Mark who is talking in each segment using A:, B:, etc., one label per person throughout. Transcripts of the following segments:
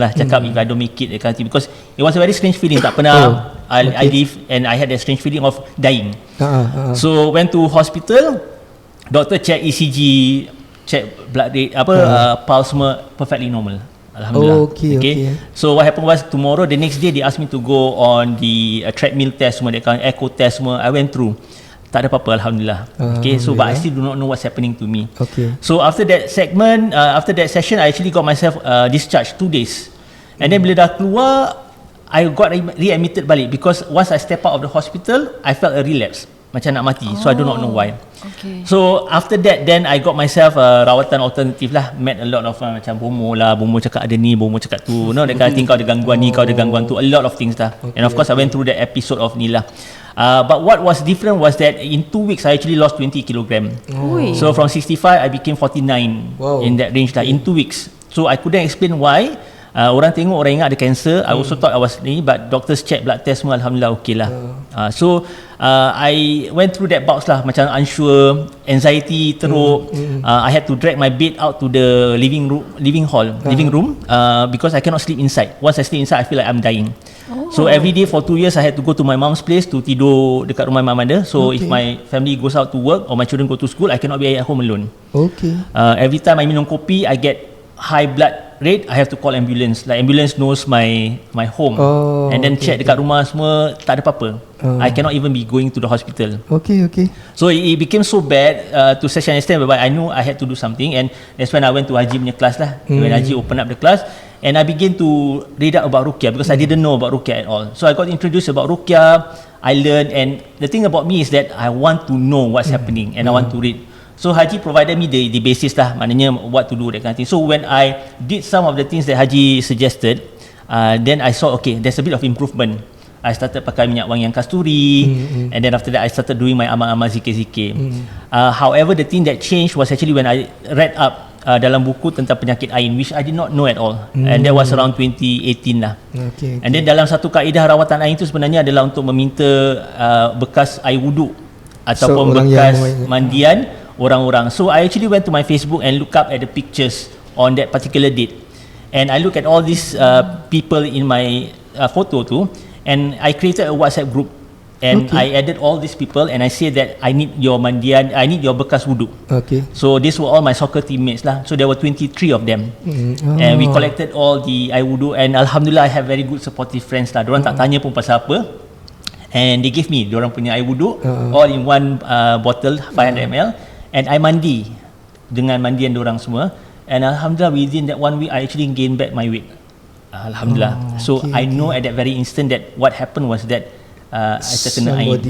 A: lah cakap if I don't make it, that kind of thing, because it was a very strange feeling. Tak pernah I live and I had that strange feeling of dying. So went to hospital, doctor check ECG, check blood rate, pulse semua perfectly normal. Alhamdulillah. Okay. So what happened was, tomorrow, the next day, they asked me to go on the treadmill test semua, that kind, echo test semua. I went through. Tak ada apa-apa, Alhamdulillah. Okay, so but I still do not know what's happening to me.
B: Okay.
A: So after that segment, after that session, I actually got myself discharged 2 days. And then bila dah keluar, I got readmitted balik, because once I step out of the hospital, I felt a relapse, macam nak mati. So I do not know why.
C: Okay.
A: So after that, then I got myself rawatan alternatif lah. Met a lot of macam bomo lah, bomo cakap ada ni, bomo cakap tu, that kind of thing. Kau ada gangguan ni, kau ada gangguan tu, a lot of things lah. And of course I went through that episode of ni lah. But what was different was that in 2 weeks I actually lost 20 kg. So from 65 I became 49. In that range lah, in 2 weeks. So I couldn't explain why. Orang tengok, orang ingat ada cancer. I also thought I was ni, but doctors check blood test semua, Alhamdulillah okay lah. So I went through that box lah, macam unsure, anxiety teruk. I had to drag my bed out to the living room, because I cannot sleep inside. Once I sleep inside, I feel like I'm dying. So every day for 2 years I had to go to my mom's place to tidur dekat rumah my mother. So if my family goes out to work or my children go to school, I cannot be at home alone. Every time I minum kopi, I get high blood rate, I have to call ambulance. Like ambulance knows my home, and then check dekat rumah semua, tak ada apa-apa. I cannot even be going to the hospital. So it became so bad to such an extent whereby I knew I had to do something, and that's when I went to Haji punya class lah. When Haji opened up the class, and I began to read up about Ruqyah, because I didn't know about Ruqyah at all. So I got introduced about Ruqyah, I learned, and the thing about me is that I want to know what's happening, and I want to read. So Haji provided me the basis lah, maknanya what to do, that kind of thing. So when I did some of the things that Haji suggested, then I saw, okay, there's a bit of improvement. I started pakai minyak wangi yang kasturi, and then after that I started doing my amal-amal zikir-zikir. However, the thing that changed was actually when I read up dalam buku tentang penyakit ain, which I did not know at all, and that was around 2018 lah. And then dalam satu kaedah rawatan ain itu sebenarnya adalah untuk meminta bekas air wuduk ataupun bekas mandian orang-orang. So I actually went to my Facebook and look up at the pictures on that particular date, and I look at all these people in my photo too, and I created a WhatsApp group, and I added all these people, and I said that I need your mandian, I need your bekas wuduk. So these were all my soccer teammates lah. So there were 23 of them, and we collected all the air wuduk, and Alhamdulillah I have very good supportive friends lah. Diorang tak tanya pun pasal apa, and they give me diorang punya air wuduk all in one bottle 500 ml, and I mandi dengan mandian diorang semua, and Alhamdulillah within that 1 week I actually gained back my weight. Alhamdulillah. So I know at that very instant that what happened was that I terkena ain.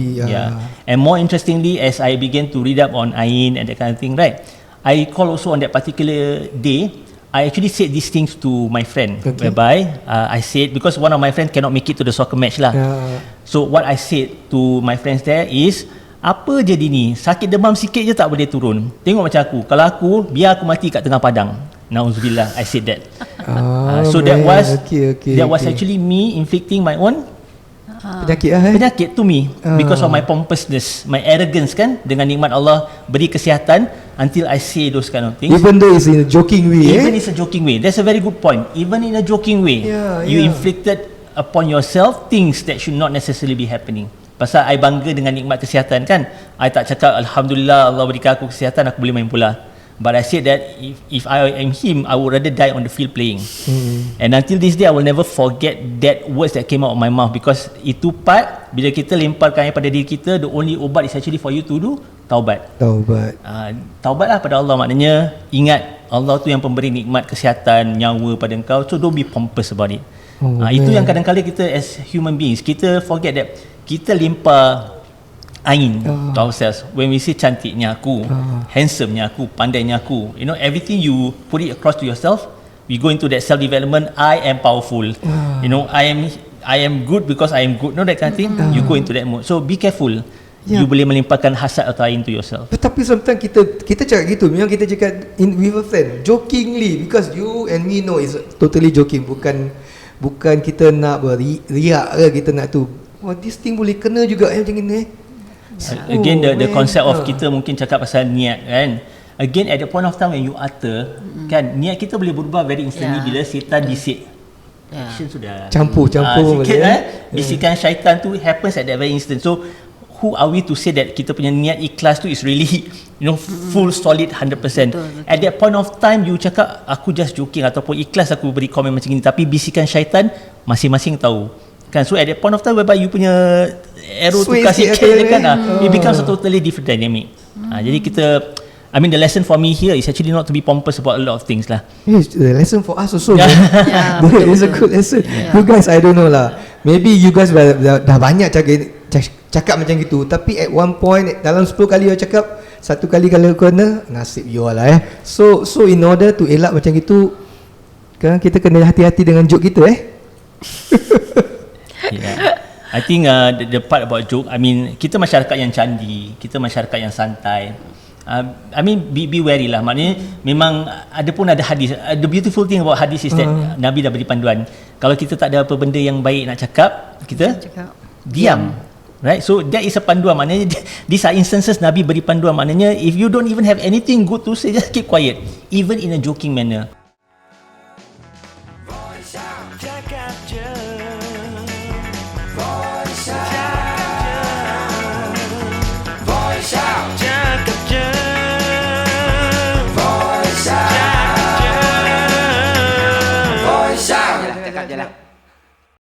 A: And more interestingly, as I began to read up on ain and that kind of thing, right, I call also on that particular day, I actually said these things to my friend, whereby I said, because one of my friends cannot make it to the soccer match lah. So what I said to my friends there is, apa jadi ni, sakit demam sikit je tak boleh turun. Tengok macam aku, kalau aku, biar aku mati kat tengah padang. Nauzubillah, I said that. So that was actually me inflicting my own penyakit to me, because of my pompousness, my arrogance kan, dengan nikmat Allah beri kesihatan, until I say those kind of things.
B: Even though it's in a joking way.
A: Even it's a joking way. That's a very good point. Even in a joking way, you inflicted upon yourself things that should not necessarily be happening. Pasal I bangga dengan nikmat kesihatan kan, I tak cakap Alhamdulillah Allah berikan aku kesihatan, aku boleh main bola. But I said that if I am him, I would rather die on the field playing. And until this day, I will never forget that words that came out of my mouth, because itu part bila kita lemparkan air pada diri kita, the only ubat is actually for you to do taubat. Taubatlah pada Allah, maknanya ingat Allah tu yang pemberi nikmat kesihatan, nyawa pada engkau. So don't be pompous about it. Itu yang kadang-kadang kita as human beings, kita forget that kita lempar ain to ourselves. When we say cantiknya aku, handsomenya aku, pandainya aku, you know, everything you put it across to yourself, we go into that self-development. I am powerful, you know, I am good because I am good, you know, that kind of thing. You go into that mode. So be careful. You boleh melimpahkan hasad atau ain to yourself.
B: Tapi sometimes kita cakap gitu, memang kita cakap with a friend, jokingly, because you and me know it's totally joking. Bukan kita nak riak ke, kita nak tu, this thing boleh kena juga macam ni.
A: Again, the concept of kita mungkin cakap pasal niat kan. Again, at the point of time when you utter, kan, niat kita boleh berubah very instantly bila setan disik. action sudah
B: Campur
A: sikit
B: boleh,
A: bisikan syaitan tu happens at that very instant. So who are we to say that kita punya niat ikhlas tu is really full solid 100%. At that point of time you cakap aku just joking ataupun ikhlas aku beri komen macam ni, tapi bisikan syaitan masing-masing tahu kan. So at that point of time whereby you punya arrow
B: Sway
A: tukar sikit je kan, it
B: Oh.
A: becomes a totally different dynamic. Jadi kita, I mean the lesson for me here is actually not to be pompous about a lot of things lah.
B: Yes, the lesson for us also.
A: Yeah.
B: It's a good lesson. You guys, I don't know lah. Maybe you guys dah banyak cakap macam gitu, tapi at one point dalam 10 kali you cakap, satu kali kalau kena, nasib you lah So in order to elak macam gitu, kan kita kena hati-hati dengan joke kita
A: Yeah. I think the part about joke, I mean kita masyarakat yang candi, kita masyarakat yang santai. I mean be wary lah. Maknanya memang ada hadis. The beautiful thing about hadis is that Nabi dah beri panduan. Kalau kita tak ada apa benda yang baik nak cakap, kita diam. Right? So that is a panduan. Maknanya these are instances Nabi beri panduan. Maknanya if you don't even have anything good to say, just keep quiet, even in a joking manner.